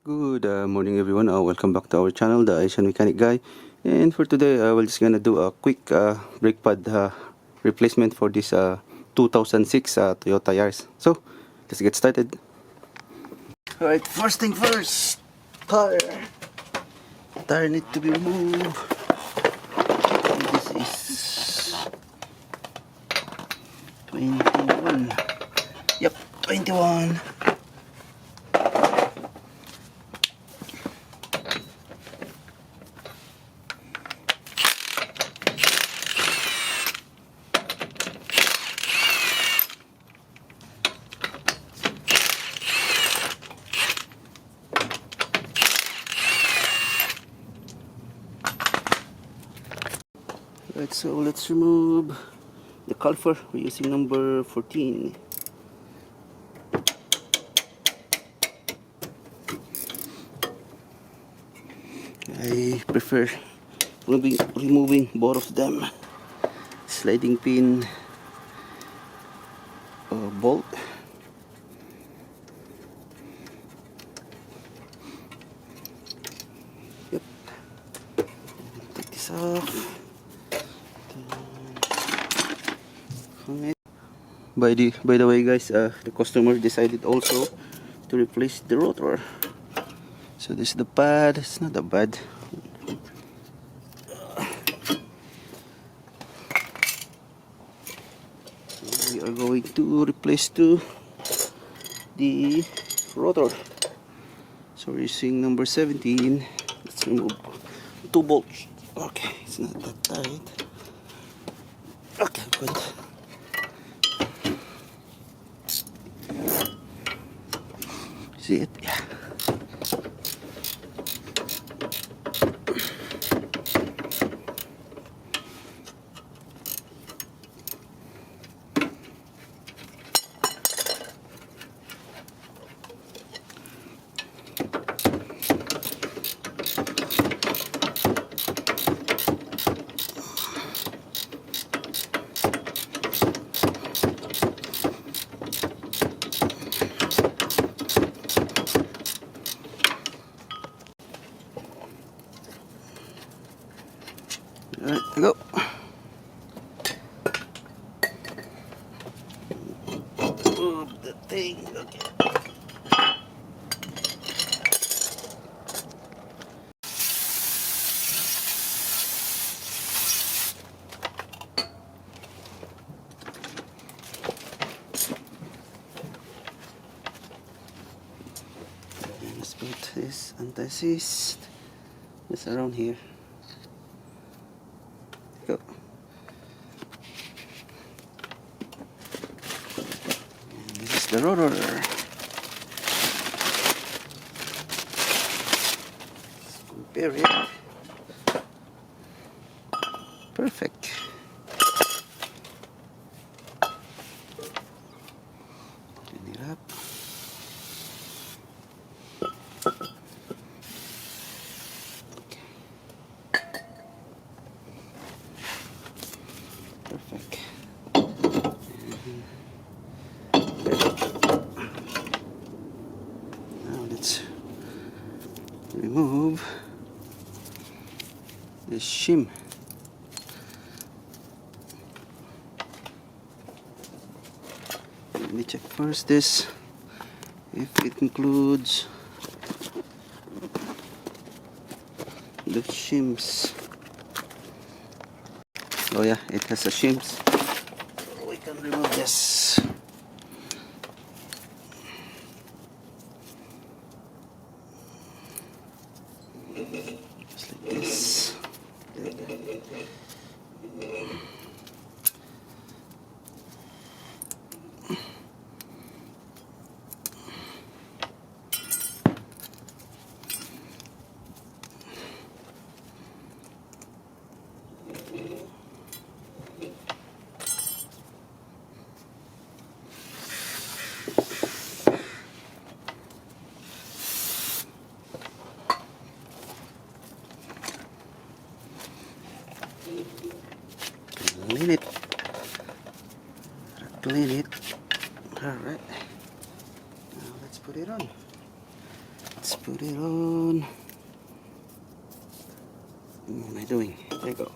Good morning everyone, welcome back to our channel, the Asian Mechanic Guy. And for today, we're just gonna do a quick brake pad replacement for this 2006 Toyota Yaris. So, let's get started. Alright, first thing first, tire. Tire need to be removed. This is 21. Yep, 21. Right, so let's remove the caliper. We're using number 14. I prefer removing both of them. Sliding pin bolt. Yep. Take this off. By the way guys, the customer decided also to replace the rotor. So this is the pad. It's not that bad. So we are going to replace the rotor. So we're using number 17. Let's remove 2 bolts. Okay, it's not that tight. Okay, good. See it? Yeah. Alright, go. Move the thing. Okay. Let's put this anti-seize just around here. Go. And this is the rotor. Let's compare it. Perfect. Clean it up. Perfect. Now let's remove the shim. Let me check first this, if it includes the shims. Oh yeah, it has a shims. We can remove this. Just like this. Clean it. Clean it. Alright. Now let's put it on. Let's Put it on. What am I doing? There you go.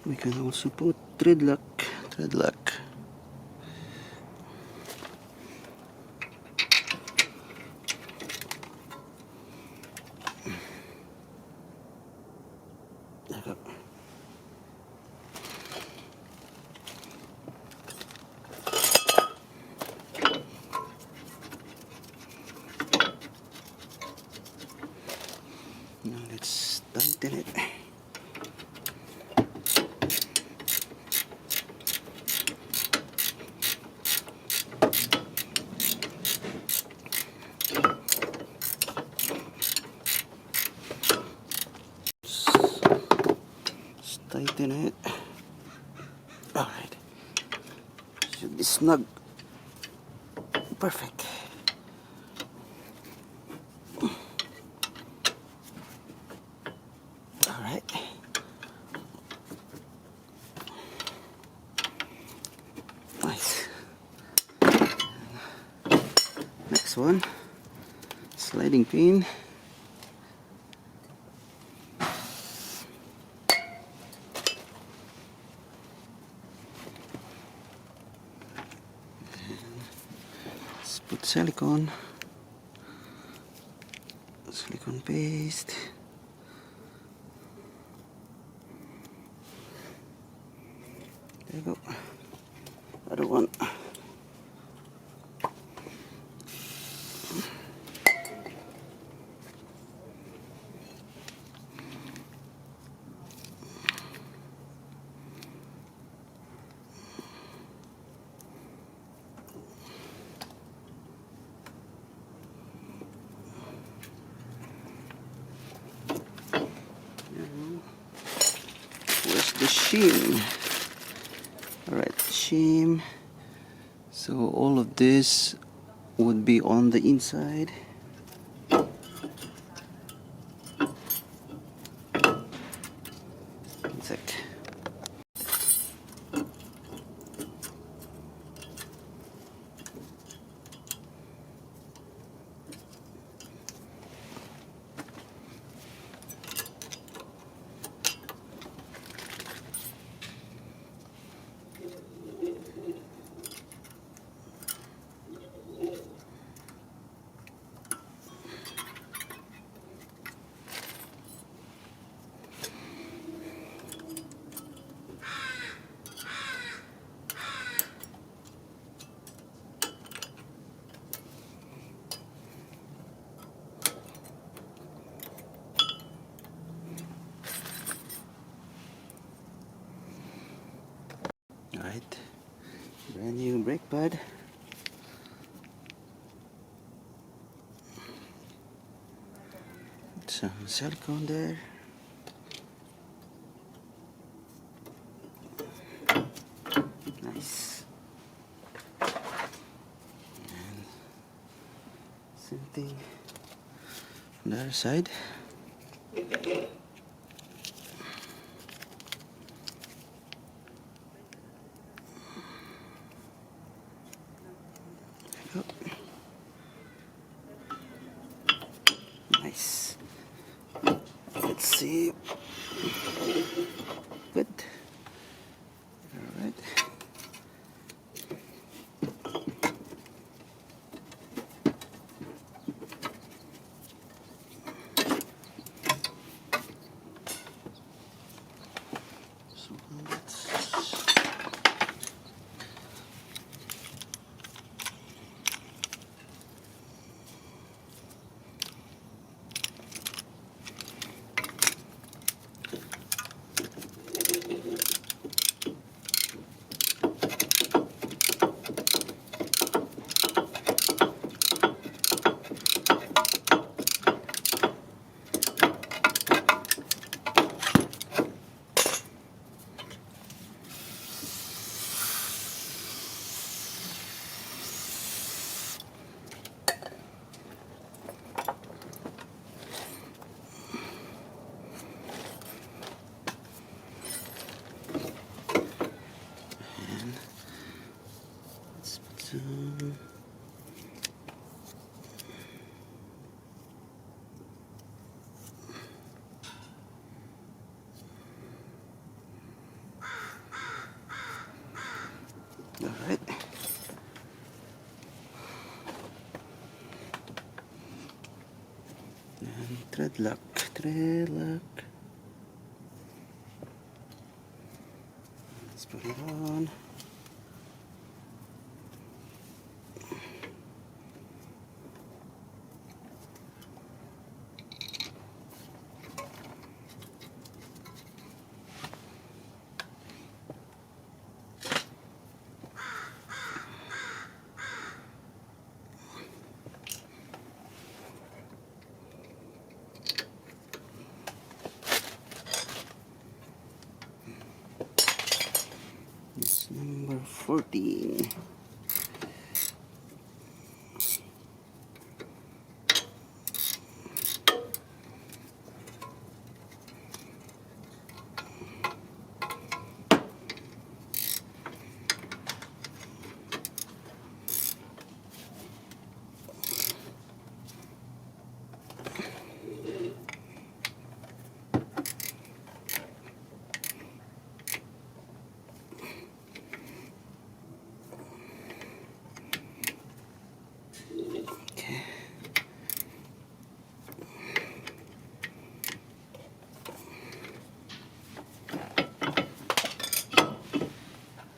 We can also put thread lock. There you go. Now let's tighten it. Tighten it. Alright. Should be snug. Perfect. Alright. Nice. Next one. Sliding pin. Put silicone paste. There you go. Other one. Where's the shim? Alright, shim. So all of this would be on the inside. One sec. Alright, brand new brake pad. Some silicone there. Nice. And same thing on the other side. Nice. Let's see. Good. All right. So let's. Thread lock, thread lock. Let's put it on. It's number 14.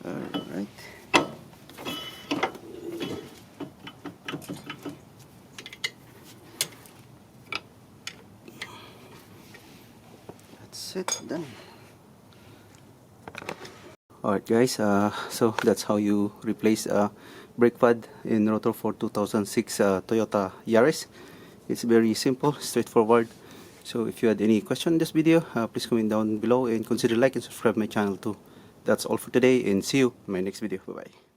Alright. That's it, done. Alright guys, so that's how you replace brake pad in rotor for 2006 Toyota Yaris. It's very simple, straightforward. So if you had any question in this video, please comment down below and consider like and subscribe my channel too. That's all for today and see you in my next video. Bye bye.